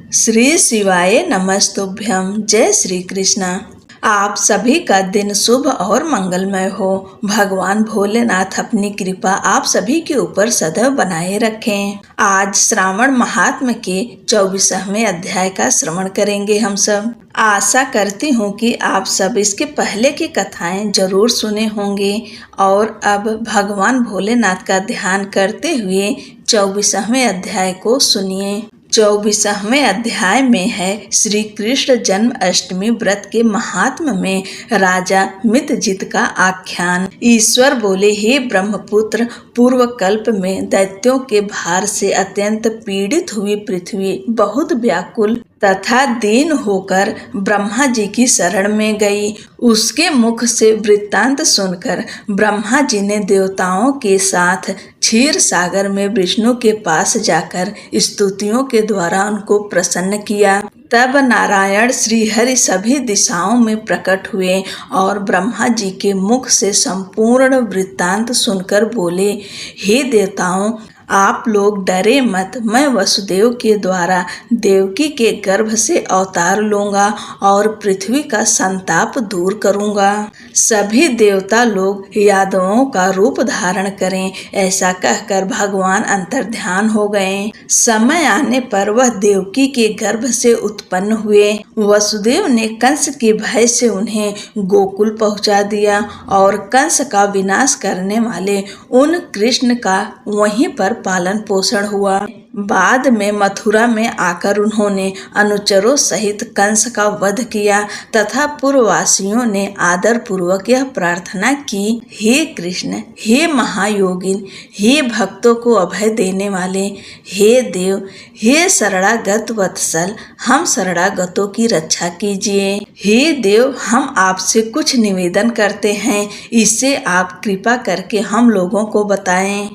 श्री शिवाय नमस्तुभ्यं। जय श्री कृष्णा। आप सभी का दिन शुभ और मंगलमय हो। भगवान भोलेनाथ अपनी कृपा आप सभी के ऊपर सदैव बनाए रखें। आज श्रावण महात्म्य के 24वें अध्याय का श्रवण करेंगे हम सब। आशा करती हूँ कि आप सब इसके पहले की कथाएं जरूर सुने होंगे और अब भगवान भोलेनाथ का ध्यान करते हुए 24वें अध्याय को सुनिए। 24वें अध्याय में है श्री कृष्ण जन्म अष्टमी व्रत के महात्म्य में राजा मितजित का आख्यान। ईश्वर बोले, हे ब्रह्मपुत्र, पूर्व कल्प में दैत्यों के भार से अत्यंत पीड़ित हुई पृथ्वी बहुत व्याकुल तथा दीन होकर ब्रह्मा जी की शरण में गई। उसके मुख से वृत्तांत सुनकर ब्रह्मा जी ने देवताओं के साथ क्षीर सागर में विष्णु के पास जाकर स्तुतियों के द्वारा उनको प्रसन्न किया। तब नारायण श्रीहरि सभी दिशाओं में प्रकट हुए और ब्रह्मा जी के मुख से संपूर्ण वृत्तांत सुनकर बोले, हे देवताओं, आप लोग डरे मत। मैं वसुदेव के द्वारा देवकी के गर्भ से अवतार लूंगा और पृथ्वी का संताप दूर करूंगा। सभी देवता लोग यादवों का रूप धारण करें, ऐसा कहकर भगवान अंतर्ध्यान हो गए। समय आने पर वह देवकी के गर्भ से उत्पन्न हुए। वसुदेव ने कंस के भय से उन्हें गोकुल पहुंचा दिया और कंस का विनाश करने वाले उन कृष्ण का वहीं पर पालन पोषण हुआ। बाद में मथुरा में आकर उन्होंने अनुचरों सहित कंस का वध किया तथा पूर्ववासियों ने आदर पूर्वक यह प्रार्थना की, हे कृष्ण, हे महायोगिन, हे भक्तों को अभय देने वाले, हे देव, हे शरणागत वत्सल, हम शरणागतों की रक्षा कीजिए। हे देव, हम आपसे कुछ निवेदन करते हैं, इससे आप कृपा करके हम लोगों को बताएं।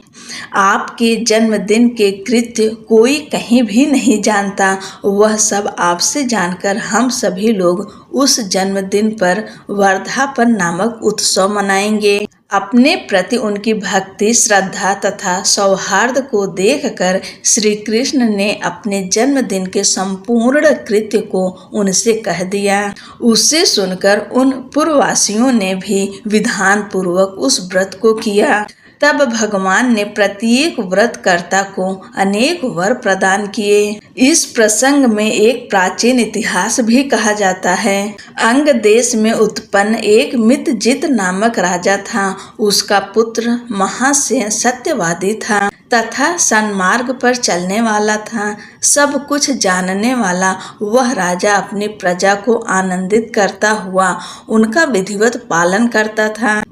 आपके जन्मदिन के कृत्य कोई कहीं भी नहीं जानता। वह सब आपसे जानकर हम सभी लोग उस जन्मदिन पर वर्धापन नामक उत्सव मनाएंगे। अपने प्रति उनकी भक्ति, श्रद्धा तथा सौहार्द को देखकर श्री कृष्ण ने अपने जन्मदिन के संपूर्ण कृत्य को उनसे कह दिया। उसे सुनकर उन पूर्ववासियों ने भी विधान पूर्वक उस व्रत को किया। तब भगवान ने प्रत्येक व्रतकर्ता को अनेक वर प्रदान किए। इस प्रसंग में एक प्राचीन इतिहास भी कहा जाता है। अंग देश में उत्पन्न एक मितजित नामक राजा था। उसका पुत्र महासेन सत्यवादी था तथा सन्मार्ग पर चलने वाला था। सब कुछ जानने वाला वह राजा अपनी प्रजा को आनंदित करता हुआ उनका विधिवत पालन करता था।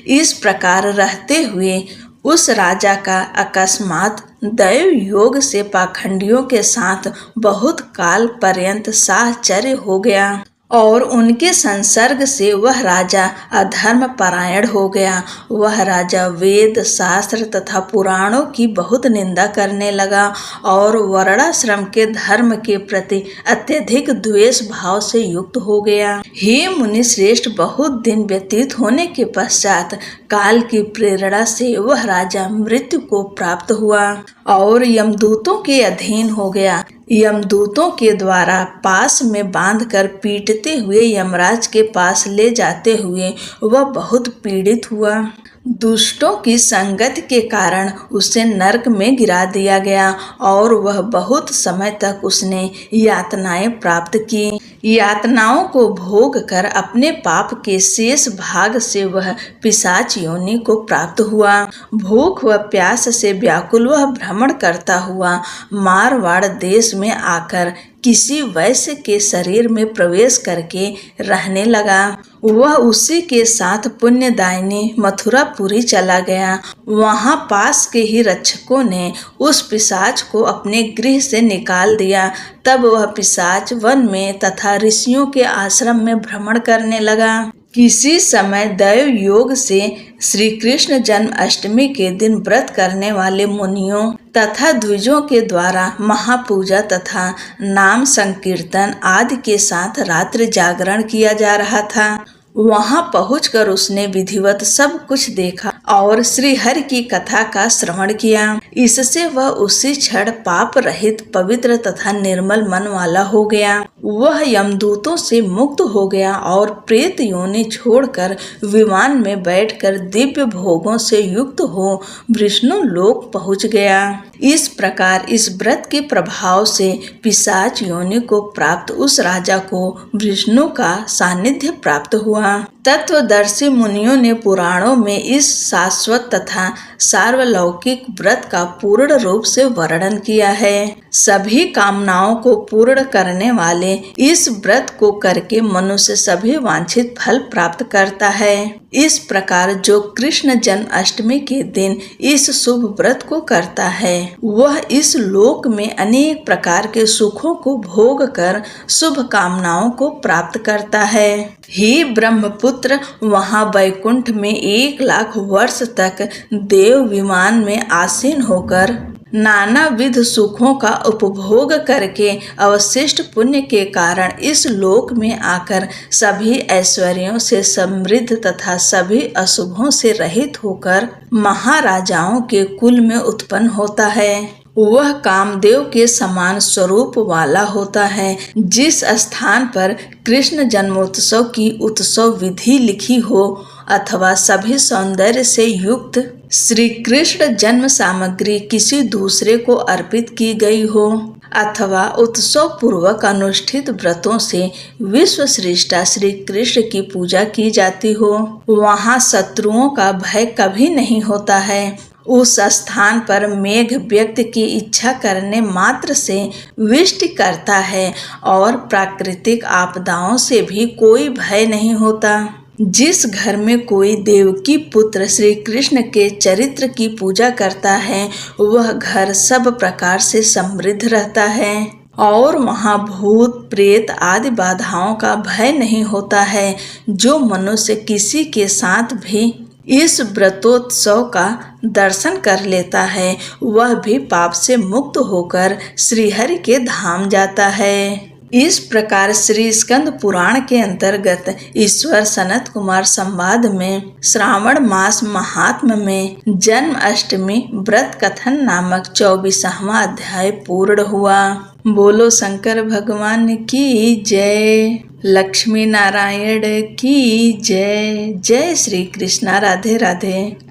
इस प्रकार रहते हुए उस राजा का अकस्मात दैव योग से पाखंडियों के साथ बहुत काल पर्यंत साहचर्य हो गया और उनके संसर्ग से वह राजा अधर्म परायण हो गया। वह राजा वेद, शास्त्र तथा पुराणों की बहुत निंदा करने लगा और वर्णाश्रम के धर्म के प्रति अत्यधिक द्वेष भाव से युक्त हो गया। हे मुनि श्रेष्ठ, बहुत दिन व्यतीत होने के पश्चात काल की प्रेरणा से वह राजा मृत्यु को प्राप्त हुआ और यमदूतों के अधीन हो गया। यमदूतों के द्वारा पास में बांधकर पीटते हुए यमराज के पास ले जाते हुए वह बहुत पीड़ित हुआ। दुष्टों की संगत के कारण उसे नरक में गिरा दिया गया और वह बहुत समय तक उसने यातनाएं प्राप्त की। यातनाओं को भोग कर अपने पाप के शेष भाग से वह पिशाच योनि को प्राप्त हुआ। भूख व प्यास से व्याकुल वह भ्रमण करता हुआ मारवाड़ देश में आकर किसी वैश्य के शरीर में प्रवेश करके रहने लगा। वह उसी के साथ पुण्यदायिनी मथुरापुरी चला गया। वहां पास के ही रक्षकों ने उस पिशाच को अपने गृह से निकाल दिया। तब वह पिशाच वन में तथा ऋषियों के आश्रम में भ्रमण करने लगा। किसी समय दैव योग से श्री कृष्ण जन्म अष्टमी के दिन व्रत करने वाले मुनियों तथा द्विजों के द्वारा महापूजा तथा नाम संकीर्तन आदि के साथ रात्रि जागरण किया जा रहा था। वहां पहुंचकर उसने विधिवत सब कुछ देखा और श्री हरि की कथा का श्रवण किया। इससे वह उसी क्षण पाप रहित, पवित्र तथा निर्मल मन वाला हो गया। वह यमदूतों से मुक्त हो गया और प्रेत योनि छोड़कर विमान में बैठकर दिव्य भोगों से युक्त हो विष्णु लोक पहुंच गया। इस प्रकार इस व्रत के प्रभाव से पिशाच योनि को प्राप्त उस राजा को विष्णु का सानिध्य प्राप्त हुआ। तत्वदर्शी मुनियों ने पुराणों में इस शाश्वत तथा सार्वलौकिक व्रत का पूर्ण रूप से वर्णन किया है। सभी कामनाओं को पूर्ण करने वाले इस व्रत को करके मनुष्य सभी वांछित फल प्राप्त करता है। इस प्रकार जो कृष्ण जन्माष्टमी के दिन इस शुभ व्रत को करता है वह इस लोक में अनेक प्रकार के सुखों को भोग कर शुभ कामनाओं को प्राप्त करता है। हे ब्रह्मपुत्र, वहाँ वैकुंठ में 1,00,000 वर्ष तक देव विमान में आसीन होकर नाना विध सुखों का उपभोग करके अवशिष्ट पुण्य के कारण इस लोक में आकर सभी ऐश्वर्यों से समृद्ध तथा सभी अशुभों से रहित होकर महाराजाओं के कुल में उत्पन्न होता है। वह कामदेव के समान स्वरूप वाला होता है। जिस स्थान पर कृष्ण जन्मोत्सव की उत्सव विधि लिखी हो अथवा सभी सौंदर्य से युक्त श्री कृष्ण जन्म सामग्री किसी दूसरे को अर्पित की गई हो अथवा उत्सव पूर्वक अनुष्ठित व्रतों से विश्व श्रेष्ठा श्री कृष्ण की पूजा की जाती हो, वहाँ शत्रुओं का भय कभी नहीं होता है। उस स्थान पर मेघ व्यक्ति की इच्छा करने मात्र से वृष्टि करता है और प्राकृतिक आपदाओं से भी कोई भय नहीं होता। जिस घर में कोई देवकी पुत्र श्री कृष्ण के चरित्र की पूजा करता है वह घर सब प्रकार से समृद्ध रहता है और वहाँ भूत प्रेत आदि बाधाओं का भय नहीं होता है। जो मनुष्य किसी के साथ भी इस व्रतोत्सव का दर्शन कर लेता है वह भी पाप से मुक्त होकर श्रीहरि के धाम जाता है। इस प्रकार श्री स्कंद पुराण के अंतर्गत ईश्वर सनत कुमार संवाद में श्रावण मास महात्म्य में जन्माष्टमी व्रत कथन नामक 24वां अध्याय पूर्ण हुआ। बोलो शंकर भगवान की जय, लक्ष्मी नारायण की जय। जय श्री कृष्णा। राधे राधे।